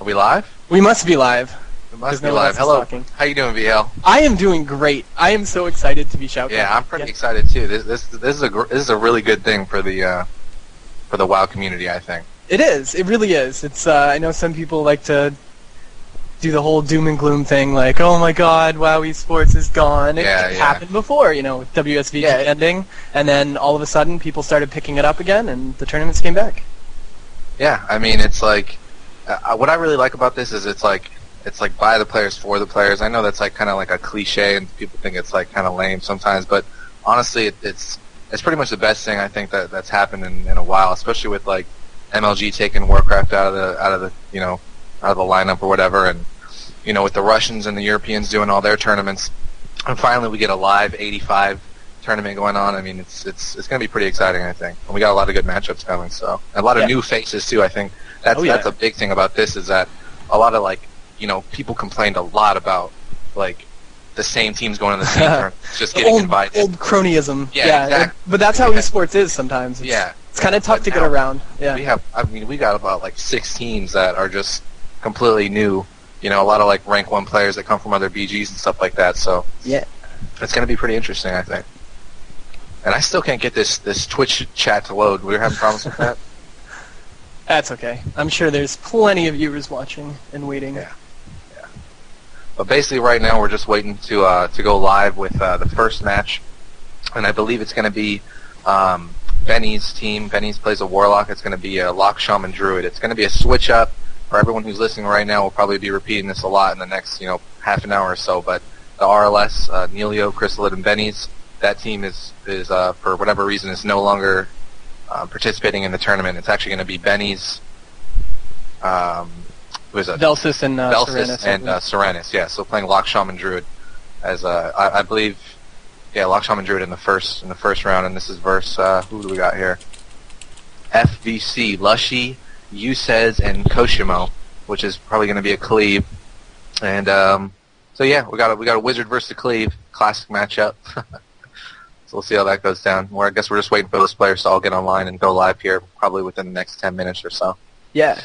Are we live? We must be live. We must be no one live. else is Hello. talking. How you doing, VL? I am doing great. I am so excited to be shoutcasting. Yeah, I'm pretty excited too. This is a really good thing for the WoW community, I think. It is. It really is. It's. I know some people like to do the whole doom and gloom thing, like, oh my God, WoW esports is gone. It happened before, with WSVG ending, and then all of a sudden people started picking it up again, and the tournaments came back. Yeah, I mean, it's like what I really like about this is it's like by the players for the players. I know that's like kind of like a cliche, and people think it's like kind of lame sometimes, but honestly, it's pretty much the best thing I think that's happened in a while, especially with like MLG taking Warcraft out of the lineup or whatever, and with the Russians and the Europeans doing all their tournaments, and finally we get a live 85 tournament going on. I mean, it's going to be pretty exciting, I think. And we got a lot of good matchups coming, so and a lot of new faces too. I think that's a big thing about this is that a lot of people complained a lot about like the same teams going in the same tournament, just getting invited. Old cronyism. Yeah, exactly. But that's how esports is sometimes. It's kind of tough to get around. Yeah. We got about like 6 teams that are just completely new. A lot of like rank 1 players that come from other BGs and stuff like that. So yeah, it's going to be pretty interesting, I think. And I still can't get this Twitch chat to load. We were having problems with that. That's okay. I'm sure there's plenty of viewers watching and waiting. Yeah. But basically, right now we're just waiting to go live with the first match, and I believe it's going to be Benny's team. Benny's plays a Warlock. It's going to be a Lock Shaman Druid. It's going to be a switch up. For everyone who's listening right now, we'll probably be repeating this a lot in the next half an hour or so. But the RLS, Neilio, Chrysalid, and Benny's, that team is for whatever reason is no longer participating in the tournament. It's actually going to be Benny's. Who is it? Velsis and Serenus. Yeah, so playing Lock Shaman Druid as I believe, Lock Shaman Druid in the first round, and this is versus who do we got here? FVC, Lushy, Yusez, and Koshimo, which is probably going to be a cleave. And so yeah, we got a Wizard versus a cleave, classic matchup. So we'll see how that goes down. I guess we're just waiting for those players to all get online and go live here, probably within the next 10 minutes or so. Yeah,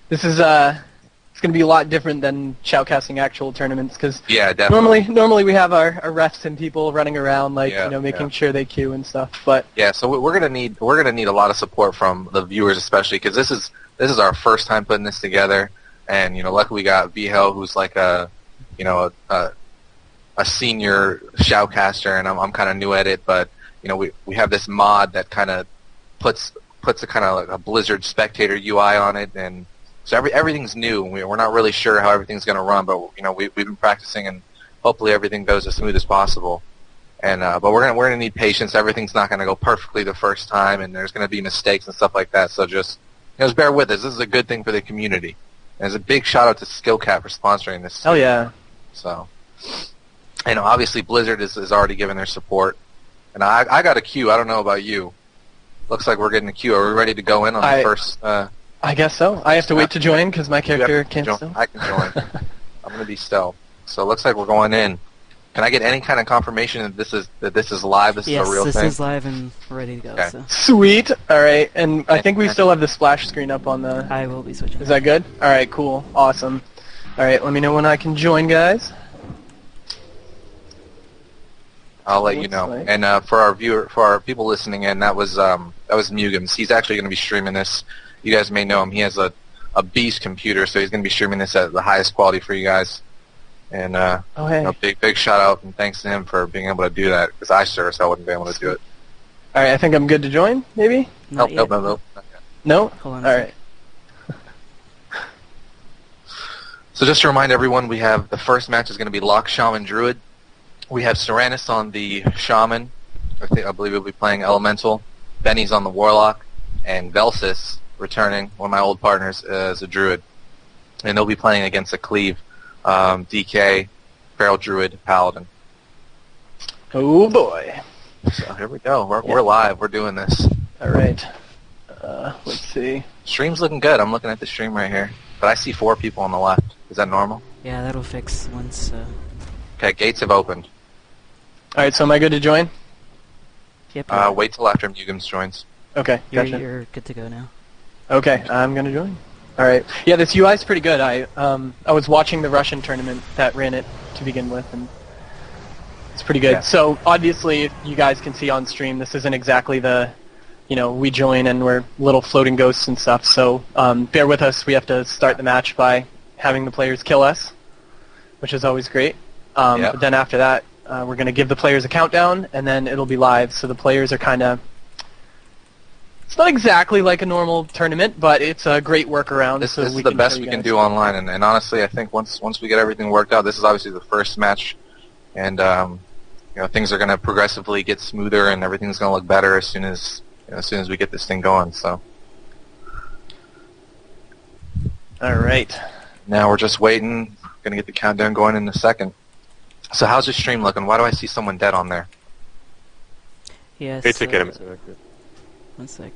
this is it's going to be a lot different than shoutcasting actual tournaments because normally we have our refs and people running around making sure they queue and stuff. But so we're gonna need a lot of support from the viewers, especially because this is our first time putting this together, and luckily we got VHL, who's like a senior shoutcaster, and I'm kind of new at it, but we have this mod that kind of puts a kind of like a Blizzard spectator UI on it, and so everything's new. We're not really sure how everything's going to run, but we've been practicing, and hopefully everything goes as smooth as possible. And but we're gonna need patience. Everything's not going to go perfectly the first time, and there's going to be mistakes and stuff like that. So just bear with us. This is a good thing for the community. And there's a big shout out to SkillCat for sponsoring this. Hell yeah! So, obviously Blizzard is already giving their support, and I got a queue. I don't know about you. Looks like we're getting a queue. Are we ready to go in on the first? I guess so. I have to wait to join because my character can't still. I can join. I'm going to be stealth. So it looks like we're going in. Can I get any kind of confirmation that this is live? This is a real thing? Yes, this is live and ready to go. Okay. So. Sweet. All right, and I think we still have the splash screen up on the... I will be switching. Is that good? All right, cool. Awesome. All right, let me know when I can join, guys. I'll let you know. Like. And for our people listening in, that was Mugams. He's actually going to be streaming this. You guys may know him. He has a beast computer, so he's going to be streaming this at the highest quality for you guys. And a big shout out and thanks to him for being able to do that, because I sure as hell wouldn't be able to do it. All right, I think I'm good to join. Maybe. No. No. Hold on. All right. So just to remind everyone, we have the first match is going to be Lock Shaman Druid. We have Serenus on the Shaman. I believe we'll be playing Elemental. Benny's on the Warlock, and Velsis returning, one of my old partners, as a Druid, and they'll be playing against a Cleave, DK, Feral Druid, Paladin. Oh boy! So here we go. We're live. We're doing this. All right. Let's see. Stream's looking good. I'm looking at the stream right here, but I see 4 people on the left. Is that normal? Yeah, that'll fix once. Okay, gates have opened. All right. So am I good to join? Yep. Wait till after Mugams joins. Okay. Gotcha. You're good to go now. Okay, I'm gonna join. All right. Yeah, this UI is pretty good. I was watching the Russian tournament that ran it to begin with, and it's pretty good. Yeah. So obviously, you guys can see on stream, this isn't exactly the, we join and we're little floating ghosts and stuff. So bear with us. We have to start the match by having the players kill us, which is always great. But then after that, we're going to give the players a countdown, and then it'll be live. So the players are kind of... It's not exactly like a normal tournament, but it's a great workaround. This is the best we can do online, and honestly, I think once we get everything worked out, this is obviously the first match, and things are going to progressively get smoother, and everything's going to look better as soon as we get this thing going. So, all right. Now we're just waiting. Going to get the countdown going in a second. So how's your stream looking? Why do I see someone dead on there? Yes. Hey, take it. One sec.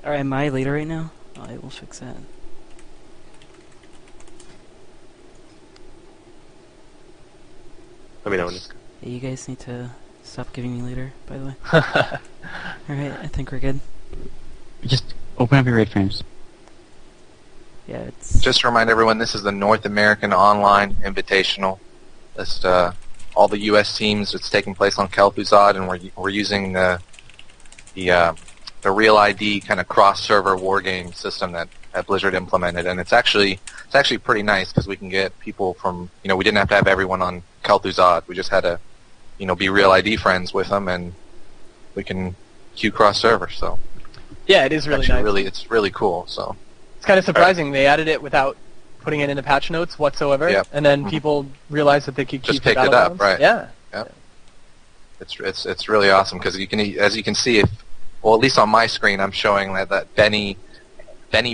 Am I later right now? I will fix that. Let me know. Hey, you guys need to stop giving me later, by the way. Alright, I think we're good. Just open up your raid frames. Yeah, it's... Just to remind everyone, this is the North American Online Invitational. That's all the U.S. teams. It's taking place on Kel'Thuzad, and we're using the Real ID kind of cross-server wargame system that Blizzard implemented, and it's actually pretty nice because we can get people from we didn't have to have everyone on Kel'Thuzad. We just had to be Real ID friends with them, and we can queue cross-server. So yeah, it is really nice. It's really cool. So it's kind of surprising they added it without putting it in the patch notes whatsoever, and then people realized that they could just pick it up, right? Yeah. Yep. It's really awesome because as you can see, well, at least on my screen, I'm showing that Benny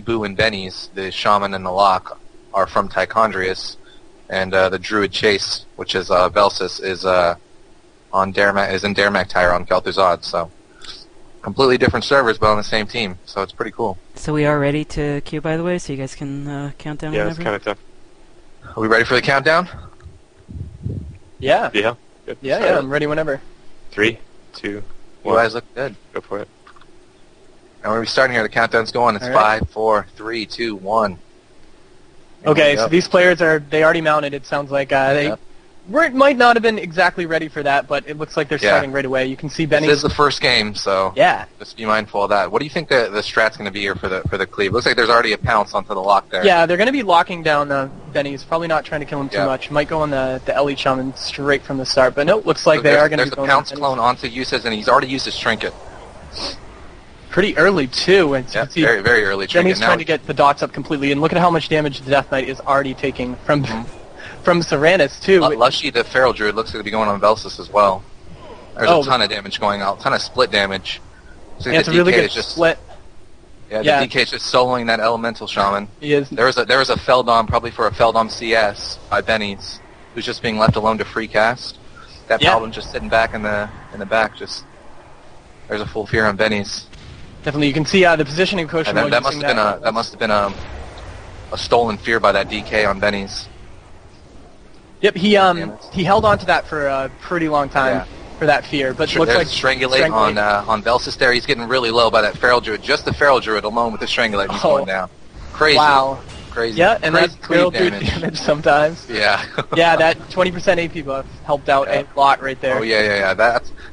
Boo and Benny's, the Shaman and the Lock, are from Tichondrius, and the Druid Chase, which is Velsis, is in Darmak Tyre on Kel'Thuzad. So completely different servers, but on the same team. So it's pretty cool. So we are ready to queue, by the way, so you guys can count down. Yeah, it's kind of tough. Are we ready for the countdown? Yeah. Yeah. Good. Yeah, I'm ready whenever. 3, 2, 1. You guys look good. Go for it. And when we start here, the countdown's going. It's 5, 4, 3, 2, 1. Okay, so these players they already mounted. It sounds like they might not have been exactly ready for that, but it looks like they're starting right away. You can see Benny. This is the first game, so just be mindful of that. What do you think the strat's going to be here for the cleave? Looks like there's already a pounce onto the lock there. Yeah, they're going to be locking down Benny's. Probably not trying to kill him too much. Might go on the Ellie Shaman straight from the start, but no, looks like they are going to be going. There's a pounce clone onto Yusez, and he's already used his trinket. Pretty early too, and yeah, very very early. Benny's trying to get the dots up completely, and look at how much damage the Death Knight is already taking from Seranus too. Lushy, the Feral Druid, looks like to be going on Velsis as well. There's a ton of damage going out, a ton of split damage. So it's a really good split. Yeah, the DK is just soloing that Elemental Shaman. He is. There was a Feldom, probably for a Feldom CS by Benny's, who's just being left alone to free cast. That Paladin just sitting back in the back. Just there's a full fear on Benny's. Definitely, you can see the positioning quotient. That must have been a stolen fear by that DK on Benny's. Yep, he held on to that for a pretty long time for that fear, but looks like Strangulate on Velsis there. He's getting really low by that Feral Druid. Just the Feral Druid alone with the Strangulate, he's going down. Crazy. Wow. Crazy. Yeah, and that's Feral Druid damage sometimes. Yeah. Yeah, that 20% AP buff helped out a lot right there. Oh yeah.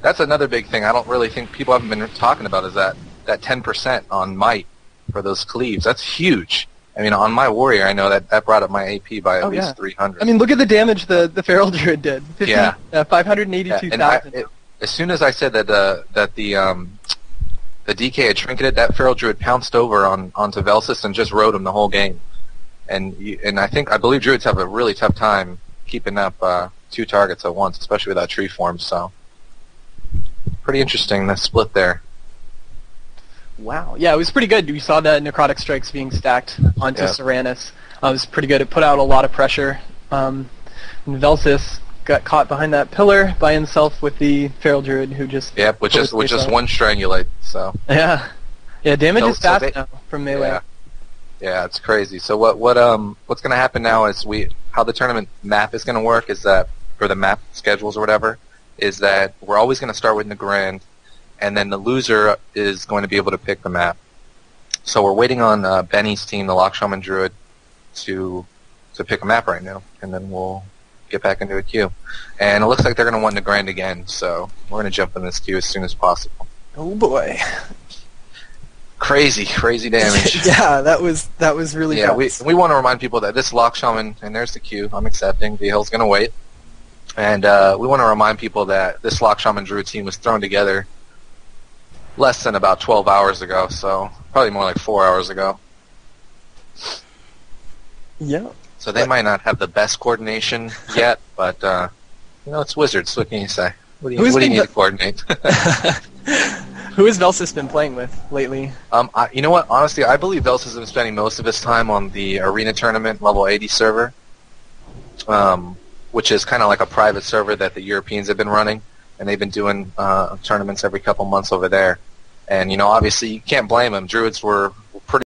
That's another big thing. I don't really think people haven't been talking about is that 10% on might for those cleaves. That's huge. I mean, on my warrior, I know that brought up my AP by at least 300. I mean, look at the damage the Feral Druid did. 582,000. As soon as I said that the DK had trinketed, that Feral Druid pounced over onto Velsis and just rode him the whole game. And I believe Druids have a really tough time keeping up 2 targets at once, especially without tree forms. So, pretty interesting the split there. Wow. Yeah, it was pretty good. We saw the necrotic strikes being stacked onto Seranus. It was pretty good. It put out a lot of pressure. And Velsis got caught behind that pillar by himself with the Feral Druid, who just with just one Strangulate. So yeah, damage is fast now from melee. Yeah, it's crazy. So what's going to happen now is how the tournament map is going to work is that, or the map schedules or whatever, is that we're always going to start with the Grand, and then the loser is going to be able to pick the map. So we're waiting on Benny's team, the Lockshaman Druid, to pick a map right now, and then we'll get back into a queue. And it looks like they're going to want to grind again, so we're going to jump in this queue as soon as possible. Oh boy. Crazy damage. Yeah, that was really fast. we want to remind people that this Lockshaman, and there's the queue, I'm accepting, V-Hill's going to wait. And we want to remind people that this Lockshaman Druid team was thrown together less than about 12 hours ago, so probably more like 4 hours ago. Yeah. So they might not have the best coordination yet, but it's Wizards. What can you say? What do you need to coordinate? Who has Velsis been playing with lately? You know what? Honestly, I believe Velsis has been spending most of his time on the Arena Tournament level 80 server, which is kind of like a private server that the Europeans have been running, and they've been doing tournaments every couple months over there. And obviously, you can't blame them. Druids were